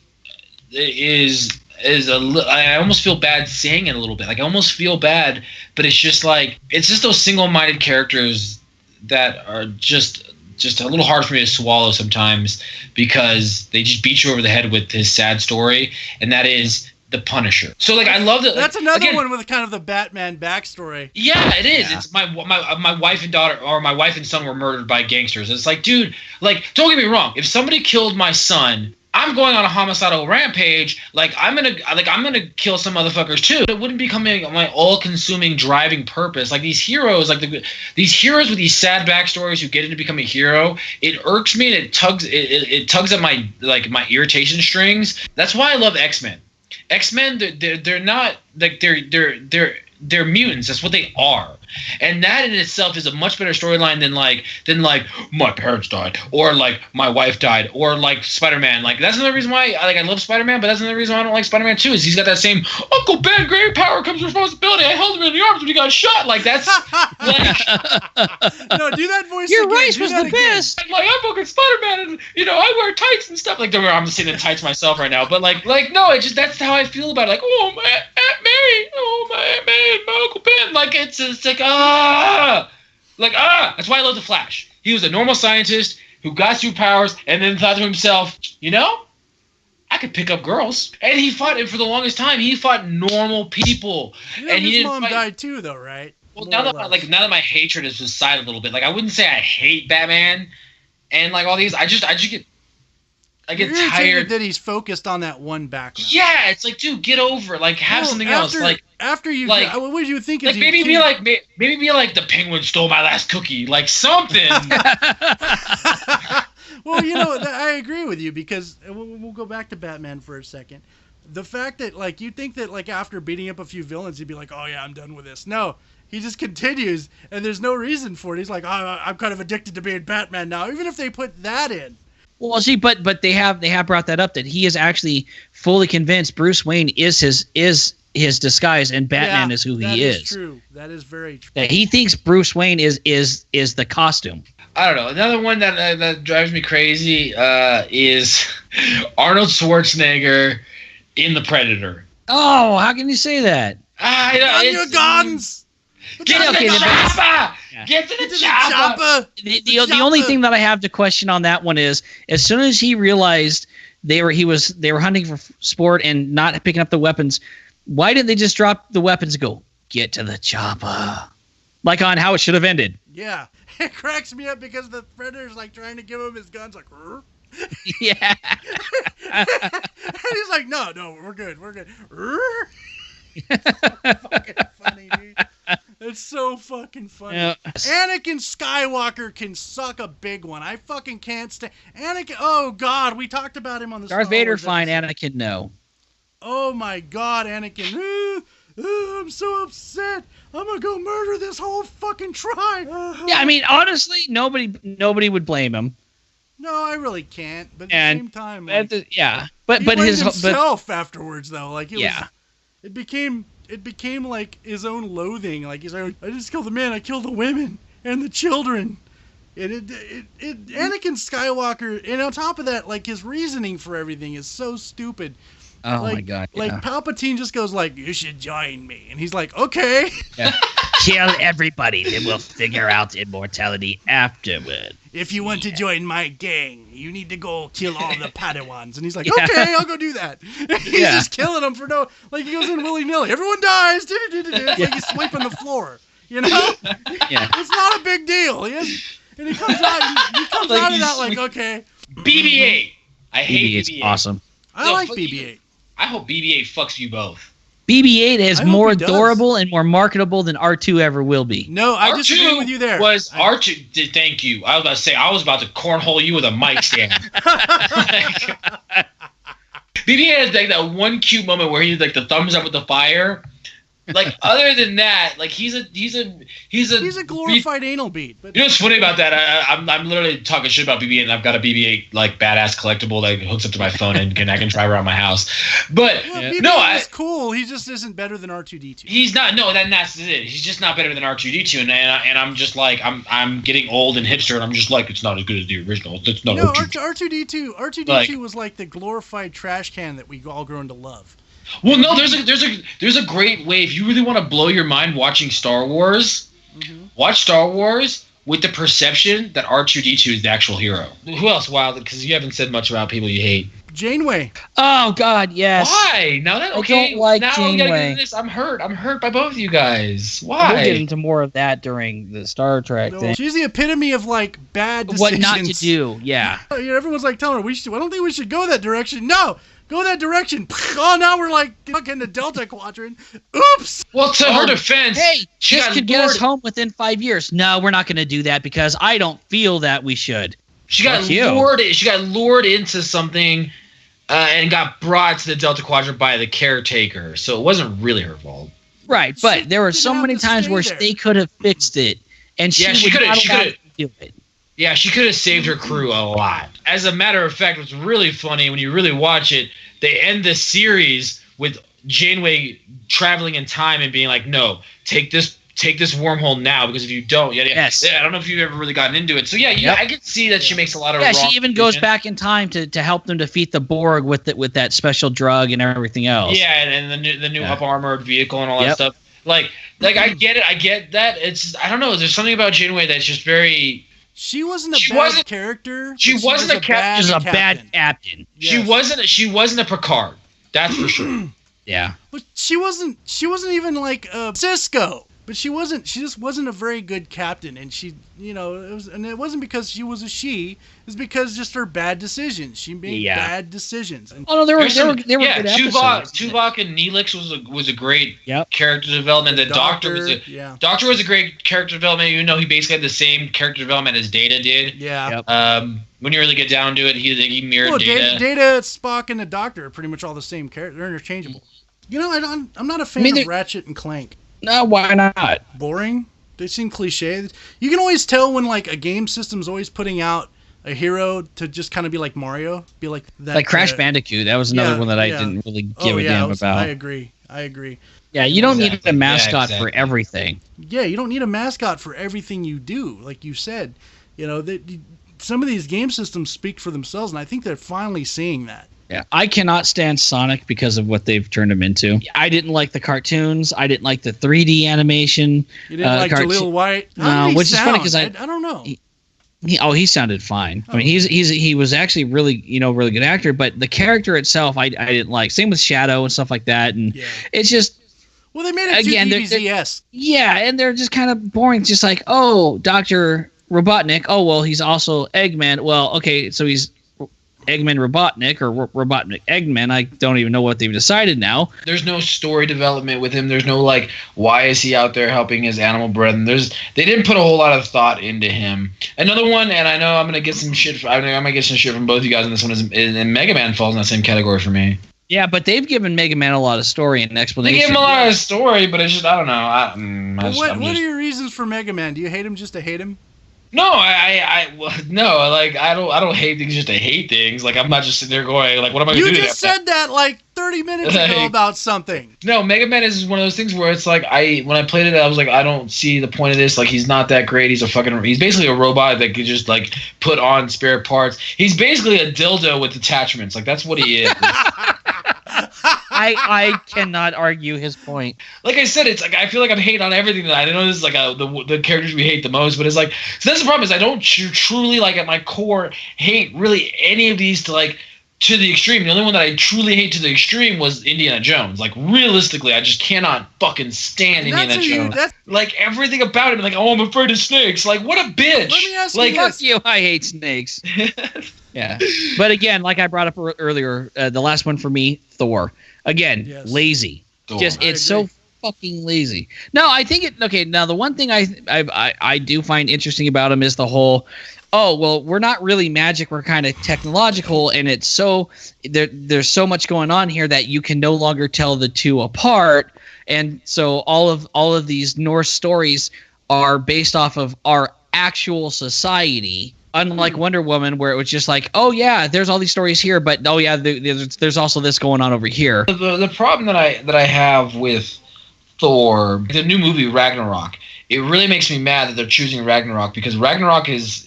is I almost feel bad saying it a little bit. Like, I almost feel bad, but it's just like, it's just those single-minded characters that are just a little hard for me to swallow sometimes, because they just beat you over the head with his sad story, and that is the Punisher. So, like, I love that. That's another one with kind of the Batman backstory. Yeah, it is. Yeah. It's my wife and daughter, or my wife and son, were murdered by gangsters. It's like, dude, like, don't get me wrong. If somebody killed my son, I'm going on a homicidal rampage. Like, I'm gonna kill some motherfuckers too. It wouldn't become my all-consuming driving purpose. Like, these heroes, these heroes with these sad backstories who get into becoming a hero, it irks me, and it tugs at my irritation strings. That's why I love X-Men. X-Men, they're not like they're mutants. That's what they are, and that in itself is a much better storyline than like my parents died, or like my wife died, or like Spider-Man. Like, that's another reason why I love Spider-Man, but that's another reason why I don't like Spider-Man 2, is he's got that same Uncle Ben, great power comes responsibility. I held him in the arms when he got shot. Like, that's like, No, do that voice. Your again. race Do was that the again. best. like, I'm fucking Spider-Man, and I wear tights and stuff. Like, don't worry, I'm just saying in tights myself right now, but like no, it's just, that's how I feel about it. Like, oh, my Aunt Mary, oh, my Aunt May, my Uncle Ben. Like, it's like, that's why I love the Flash. He was a normal scientist who got superpowers and then thought to himself, I could pick up girls. And he fought, and for the longest time, he fought normal people. You know, and he his didn't fight. died too, though, right? Well, More now or that less. now that my hatred has subsided a little bit, like, I wouldn't say I hate Batman and like all these. I just get You're irritated tired. that he's focused on that one background. Yeah, it's like, dude, get over it. Like, have something else. Like, after you, like- what would you think? like maybe be like the penguin stole my last cookie, like something. Well, I agree with you, because we'll go back to Batman for a second. The fact that, like, you think that, like, after beating up a few villains, he'd be like, oh yeah, I'm done with this. No, he just continues, and there's no reason for it. He's like, oh, I'm kind of addicted to being Batman now, even if they put that in. Well, see, but they have brought that up, that he is actually fully convinced Bruce Wayne is his disguise, and Batman is who he is. That is true. That is very true. That he thinks Bruce Wayne is the costume. I don't know. Another one that drives me crazy is Arnold Schwarzenegger in The Predator. Oh, how can you say that? On your guns! Get to the chopper! Get to the chopper! The only thing that I have to question on that one is, as soon as he realized they were hunting for sport and not picking up the weapons, why didn't they just drop the weapons and go, get to the chopper? Like on how it should have ended. Yeah. It cracks me up because the Predator's like trying to give him his guns, like, "Rrr." Yeah. And he's like, no, we're good. "Rrr." It's so fucking funny, dude. It's so fucking funny. Yeah. Anakin Skywalker can suck a big one. I fucking can't stand Anakin. Oh God, we talked about him on the Darth Star Vader, Wars fine. episode. Anakin, no. Oh my God, Anakin. I'm so upset. I'm gonna go murder this whole fucking tribe. Yeah, I mean, honestly, nobody would blame him. No, I really can't. But at the same time, like, But he but blamed his himself afterwards, though. Like, yeah. It became like his own loathing. Like, he's like, I just killed the men, I killed the women and the children. And Anakin Skywalker, and on top of that, like, his reasoning for everything is so stupid. Oh like, my God. Like, Yeah. Palpatine just goes like, you should join me. And he's like, okay. Yeah. Kill everybody, then we'll figure out immortality afterward. If you want to join my gang, you need to go kill all the Padawans. And he's like, Yeah. okay, I'll go do that. He's just killing them for no, like, he goes in willy-nilly. Everyone dies. It's like he's sweeping the floor. You know? Yeah. It's not a big deal. And he comes out, he comes Like, out of he's that like, okay. BB-8. I hate BB-8's BB-8. awesome. I like BB-8. I hope BB-8 fucks you both. BB-8 is I hope more he does. adorable and more marketable than R2 ever will be. No, I R2 disagree with you there. R2. Thank you. I was about to say, I was about to cornhole you with a mic stand. BB-8 has like that one cute moment where he's like the thumbs up with the fire. Like other than that, like he's a glorified anal bead. But you know what's funny about that? I'm literally talking shit about BB-8, and I've got a BB-8 like badass collectible that hooks up to my phone and I can drive around my house. But BB-8 is cool. He just isn't better than R2D2. He's not. No, that's it. He's just not better than R2D2, and I'm just like I'm getting old and hipster, and I'm just like it's not as good as the original. It's not. R2D2 was like the glorified trash can that we all grown to love. Well, no, there's a great way if you really want to blow your mind watching Star Wars. Mm-hmm. Watch Star Wars with the perception that R2D2 is the actual hero. Who else, Wyld? Because you haven't said much about people you hate. Janeway. Oh God, yes. Why? Now that okay? I don't like now Janeway. We gotta get into this. I'm hurt by both of you guys. Why? We'll get into more of that during the Star Trek thing. She's the epitome of like bad decisions. What not to do? Yeah. Everyone's like telling her I don't think we should go that direction. No. Go that direction. Oh, now we're like fucking the Delta Quadrant. Oops. Well, to her defense, hey, this could get us home within 5 years. No, we're not going to do that because I don't feel that we should. She got lured. She got lured into something, and got brought to the Delta Quadrant by the caretaker. So it wasn't really her fault. Right, but there were so many times where they could have fixed it, and she could have do it. Yeah, she could have saved her crew a lot. As a matter of fact, what's really funny when you really watch it, they end the series with Janeway traveling in time and being like, "No, take this wormhole now because if you don't, yes, I don't know if you've ever really gotten into it." So I can see that she makes a lot of wrong she even goes back in time to help them defeat the Borg with that special drug and everything else. Yeah, and the new up armored vehicle and all that stuff. Like I get it, I get that. It's I don't know. There's something about Janeway that's just very. She wasn't a bad character. She wasn't a captain. She was a bad captain. Yes. She wasn't a Picard. That's for sure. Yeah. But she wasn't even like Cisco. But she just wasn't a very good captain, and it wasn't because she was a she. It was because just her bad decisions. She made bad decisions. And they were good episodes. Tuvok and Neelix was a great character development. The Doctor was a great character development, even though he basically had the same character development as Data did. Yeah. Yep. When you really get down to it, he mirrored Data. Data, Spock, and the Doctor are pretty much all the same character. They're interchangeable. I'm not a fan of Ratchet and Clank. No, why not? Boring. They seem cliche. You can always tell when like a game system's always putting out a hero to just kind of be like Mario, be like that. Like Crash Bandicoot. That was another one that I didn't really give a damn about. I agree. Yeah, you don't need a mascot for everything. Yeah, you don't need a mascot for everything you do. Like you said, some of these game systems speak for themselves, and I think they're finally seeing that. Yeah, I cannot stand Sonic because of what they've turned him into. I didn't like the cartoons. I didn't like the 3D animation. You didn't like Jaleel White? No, which is funny because I don't know. He sounded fine. I mean, he was actually really good actor, but the character itself I didn't like. Same with Shadow and stuff like that, and it's just. Well, they made it again. Yeah, and they're just kind of boring. It's just like, oh, Dr. Robotnik. Oh, well, he's also Eggman. Well, okay, so he's Eggman Robotnik or Robotnik Eggman. I don't even know what they've decided now. There's no story development with him. There's no like, why is he out there helping his animal brethren? They didn't put a whole lot of thought into him. Another one, and I know I'm gonna get some shit. I might get some shit from both you guys on this one. And Mega Man falls in that same category for me. Yeah, but they've given Mega Man a lot of story and explanation. They gave him a lot of story, but it's just I don't know. What are your reasons for Mega Man? Do you hate him just to hate him? No, I don't hate things just to hate things. Like I'm not just sitting there going like, what am I going to do? You just said that like 30 minutes ago about something. No, Mega Man is one of those things where it's like when I played it, I was like, I don't see the point of this. Like he's not that great. He's basically a robot that could just like put on spare parts. He's basically a dildo with attachments. Like that's what he is. I cannot argue his point. Like I said, it's like I feel like I'm hating on everything tonight. I know this is like the characters we hate the most, but it's like so that's the problem is I don't truly like at my core hate really any of these to the extreme. The only one that I truly hate to the extreme was Indiana Jones. Like realistically, I just cannot fucking stand Indiana Jones. Like everything about him, like I'm afraid of snakes. Like what a bitch. Let me ask you, fuck you, I hate snakes. Yeah, but again, like I brought up earlier, the last one for me, Thor. Again, lazy. Thor. It's so fucking lazy. No, I think it. Okay, now the one thing I do find interesting about him is the whole. Oh well, we're not really magic. We're kind of technological, and it's so there's so much going on here that you can no longer tell the two apart. And so all of these Norse stories are based off of our actual society. Unlike Wonder Woman, where it was just like, oh yeah, there's all these stories here, but oh yeah, there's also this going on over here. The problem that I have with Thor, the new movie Ragnarok, it really makes me mad that they're choosing Ragnarok, because Ragnarok is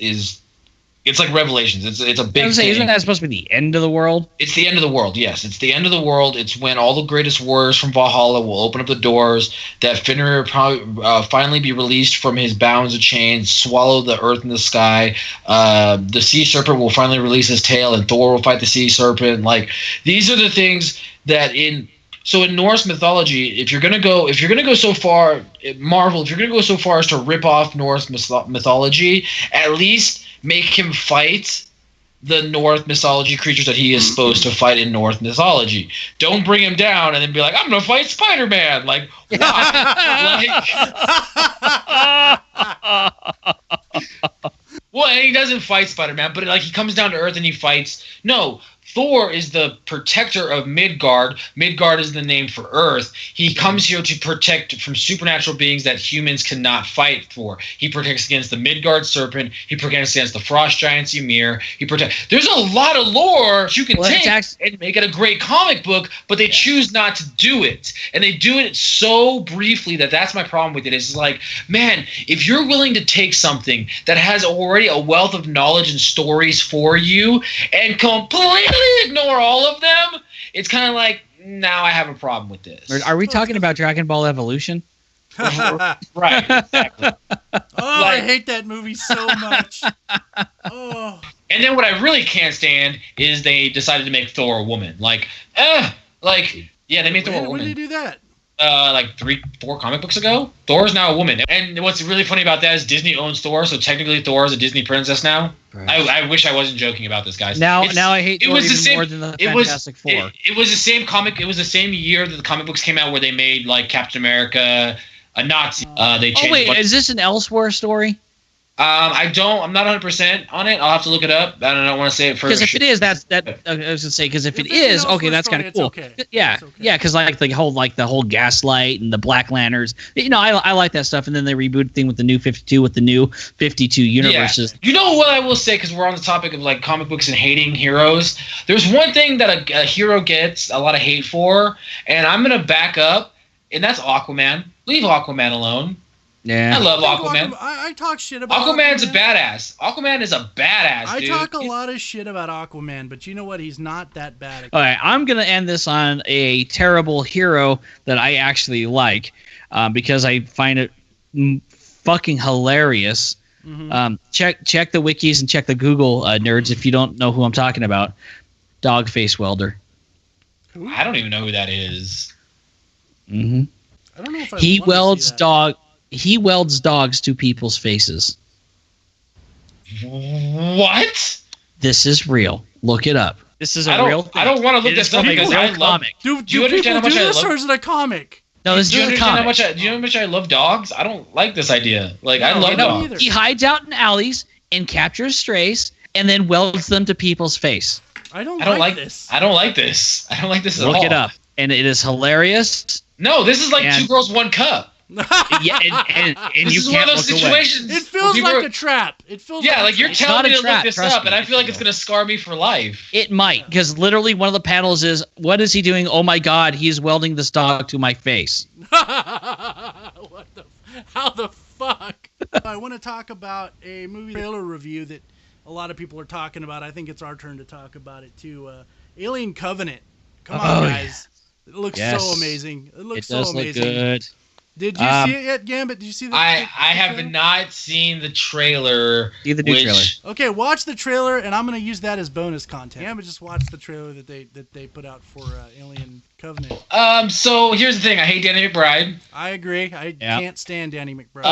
it's like Revelations. It's a big thing. Isn't that supposed to be the end of the world? It's the end of the world, yes. It's the end of the world. It's when all the greatest warriors from Valhalla will open up the doors, that Fenrir will probably finally be released from his bounds of chains, swallow the earth and the sky. The sea serpent will finally release his tail, and Thor will fight the sea serpent. Like, these are the things that in Norse mythology, if you're gonna go so far, Marvel, if you're gonna go so far as to rip off Norse mythology, at least make him fight the Norse mythology creatures that he is supposed to fight in Norse mythology. Don't bring him down and then be like, I'm gonna fight Spider-Man. Like, why? Well, and he doesn't fight Spider-Man, but like he comes down to Earth and he fights. No, Thor is the protector of Midgard. Midgard is the name for Earth. He comes here to protect from supernatural beings that humans cannot fight for. He protects against the Midgard serpent. He protects against the frost giants Ymir. There's a lot of lore you can take and make it a great comic book, but they choose not to do it. And they do it so briefly that's my problem with it. It's like, man, if you're willing to take something that has already a wealth of knowledge and stories for you and completely ignore all of them, it's kind of like, now I have a problem with this. Are we talking about Dragon Ball Evolution? Right, exactly. I hate that movie so much. Oh. And then what I really can't stand is they decided to make Thor a woman. They made Thor a woman. When did they do that? Like 3-4 comic books ago. Thor is now a woman. And what's really funny about that is Disney owns Thor, so technically Thor is a Disney princess now. Right. I wish I wasn't joking about this, guys. Now I hate Thor even more than the Fantastic Four. It was the same comic. It was the same year that the comic books came out where they made like Captain America a Nazi. They changed. Is this an Elseworld story? I'm not 100% on it. I'll have to look it up. I don't want to say it first. Because if it is, I was gonna say, because if it is, okay, that's kind of cool. Okay. Yeah, because like the whole Gaslight and the Black Lanterns, I like that stuff. And then they rebooted thing with the new 52, with the new 52 universes. Yeah. You know what I will say, because we're on the topic of like comic books and hating heroes. There's one thing that a hero gets a lot of hate for, and I'm gonna back up, and that's Aquaman. Leave Aquaman alone. Yeah, I love Aquaman. I talk shit about Aquaman's a badass. Aquaman is a badass, dude. I talk a lot of shit about Aquaman, but you know what? He's not that bad. All right, I'm going to end this on a terrible hero that I actually like because I find it fucking hilarious. Mm-hmm. Check the wikis and check the Google, nerds, if you don't know who I'm talking about. Dogface Welder. Who? I don't even know who that is. Mm-hmm. I don't know if He welds dogs to people's faces. What? This is real. Look it up. This is a real thing. I don't want to look this up because I love comic. Do you understand how much I love? Or is it a comic? No, this is a comic. Do you know how much I love dogs? I don't like this idea. I love dogs. Either. He hides out in alleys and captures strays and then welds them to people's face. I don't like this. I don't like this. I don't like this at all. Look it up. And it is hilarious. No, this is like Two Girls, One Cup. Yeah, and this you is can't one of those situations. It feels like a trap. It feels like you're telling me to look this up, and I feel like it's gonna scar me for life. It might, because literally one of the panels is, "What is he doing? Oh my God, he's welding this dog to my face." How the fuck? I want to talk about a movie trailer review that a lot of people are talking about. I think it's our turn to talk about it too. Alien Covenant. Come on, guys. Yeah. It looks so amazing. It looks so amazing. Look good. Did you see it yet, Gambit? Did you see the I have not seen the trailer. See the new trailer. Okay, watch the trailer, and I'm going to use that as bonus content. Gambit just watched the trailer that they put out for Alien Covenant. So here's the thing. I hate Danny McBride. I agree. I can't stand Danny McBride.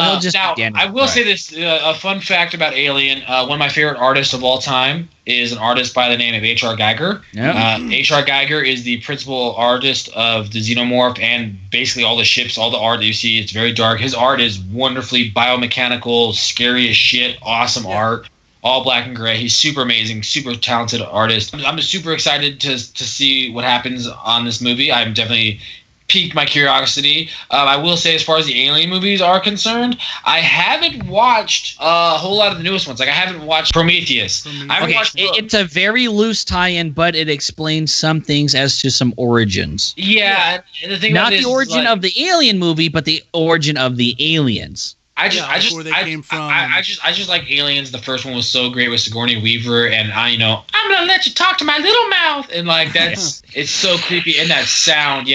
I will say this. A fun fact about Alien. One of my favorite artists of all time is an artist by the name of H.R. Geiger. Yeah. H.R. Geiger is the principal artist of the Xenomorph and basically all the ships, all the art that you see. It's very dark. His art is wonderfully biomechanical, scary as shit, awesome art, all black and gray. He's super amazing, super talented artist. I'm super excited to see what happens on this movie. I'm definitely piqued my curiosity. I will say, as far as the Alien movies are concerned, I haven't watched a whole lot of the newest ones. Like, I haven't watched Prometheus. I haven't watched it's a very loose tie-in, but it explains some things as to some origins. Yeah. And the thing not about the origin of the Alien movie, but the origin of the aliens. I just like Aliens. The first one was so great with Sigourney Weaver, and I'm gonna let you talk to my little mouth, and like that's it's so creepy. And that sound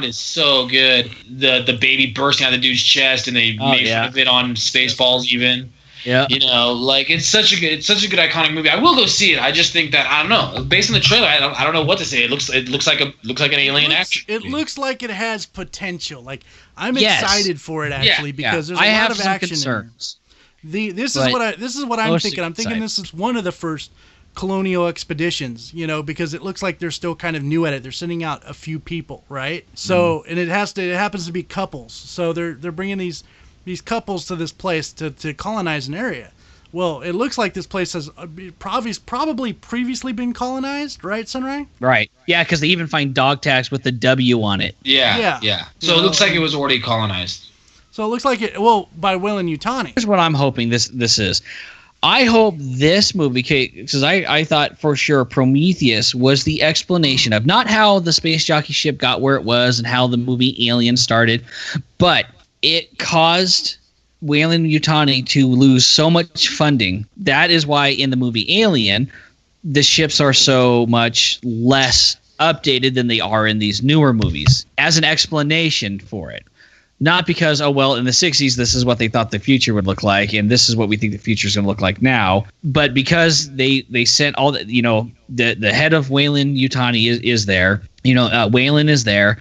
is so good. The baby bursting out of the dude's chest, and they made fun of it on Spaceballs even. Yeah, like it's such a good iconic movie. I will go see it. I just think that I don't know. Based on the trailer, I don't know what to say. It looks like an Alien action. It looks like it has potential. Like I'm excited for it actually because there's a lot of action. Concerns. This is what I'm thinking. I'm thinking this is one of the first colonial expeditions, because it looks like they're still kind of new at it. They're sending out a few people, right? So and it happens to be couples. So they're bringing these couples to this place to colonize an area. Well, it looks like this place has probably previously been colonized, right, Sunrie? Right. Yeah, because they even find dog tags with the W on it. Yeah. So it looks like it was already colonized. So it looks like by Weyland-Yutani. Here's what I'm hoping this is. I hope this movie, because I thought for sure Prometheus was the explanation of not how the space jockey ship got where it was and how the movie Alien started, but it caused Weyland-Yutani to lose so much funding. That is why in the movie Alien, the ships are so much less updated than they are in these newer movies, as an explanation for it. Not because, in the 60s, this is what they thought the future would look like, and this is what we think the future is going to look like now. But because they sent all the, the head of Weyland-Yutani is there. Weyland is there.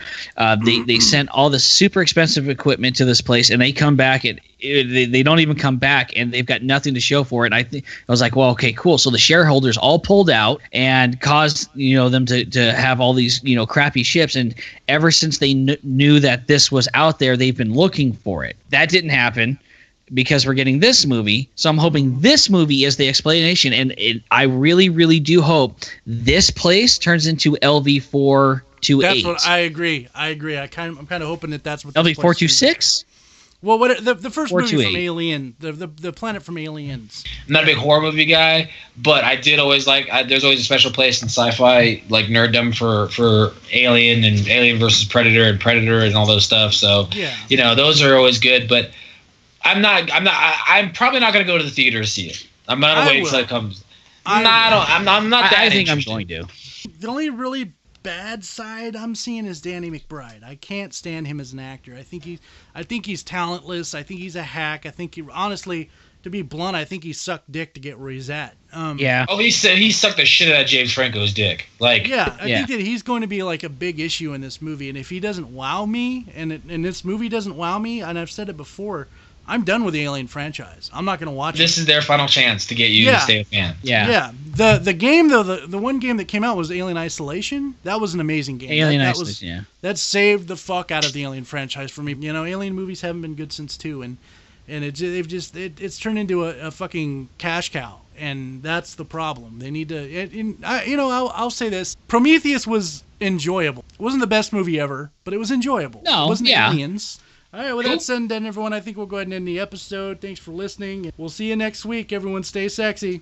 They sent all the super expensive equipment to this place, and they come back and they don't even come back, and they've got nothing to show for it. And I was like, well, okay, cool. So the shareholders all pulled out and caused them to have all these crappy ships. And ever since they knew that this was out there, they've been looking for it. That didn't happen, because we're getting this movie. So I'm hoping this movie is the explanation. And I really, really do hope this place turns into LV-428. That's what I agree. I'm kind of hoping that's what LV-426? Well, the first movie from Alien, the planet from Aliens. I'm not a big horror movie guy, but I did always there's always a special place in sci-fi, like nerddom for Alien and Alien versus Predator and all those stuff. So, those are always good, but I'm probably not going to go to the theater to see it. I'm going to wait until it comes. I'm not that. I think I'm going to. The only really bad side I'm seeing is Danny McBride. I can't stand him as an actor. I think he's talentless. I think he's a hack. I think honestly, to be blunt, I think he sucked dick to get where he's at. Yeah. Oh, he said he sucked the shit out of James Franco's dick. I think that he's going to be like a big issue in this movie, and if he doesn't wow me, and this movie doesn't wow me, and I've said it before, I'm done with the Alien franchise. I'm not going to watch it. This is their final chance to get you to stay a fan. Yeah. The game, though, the one game that came out was Alien Isolation. That was an amazing game. Alien Isolation, that saved the fuck out of the Alien franchise for me. Alien movies haven't been good since 2, and it's turned into a fucking cash cow, and that's the problem. They need to. I'll say this: Prometheus was enjoyable. It wasn't the best movie ever, but it was enjoyable. No, it wasn't Aliens. All right, with that said, then everyone, I think we'll go ahead and end the episode. Thanks for listening. We'll see you next week. Everyone stay sexy.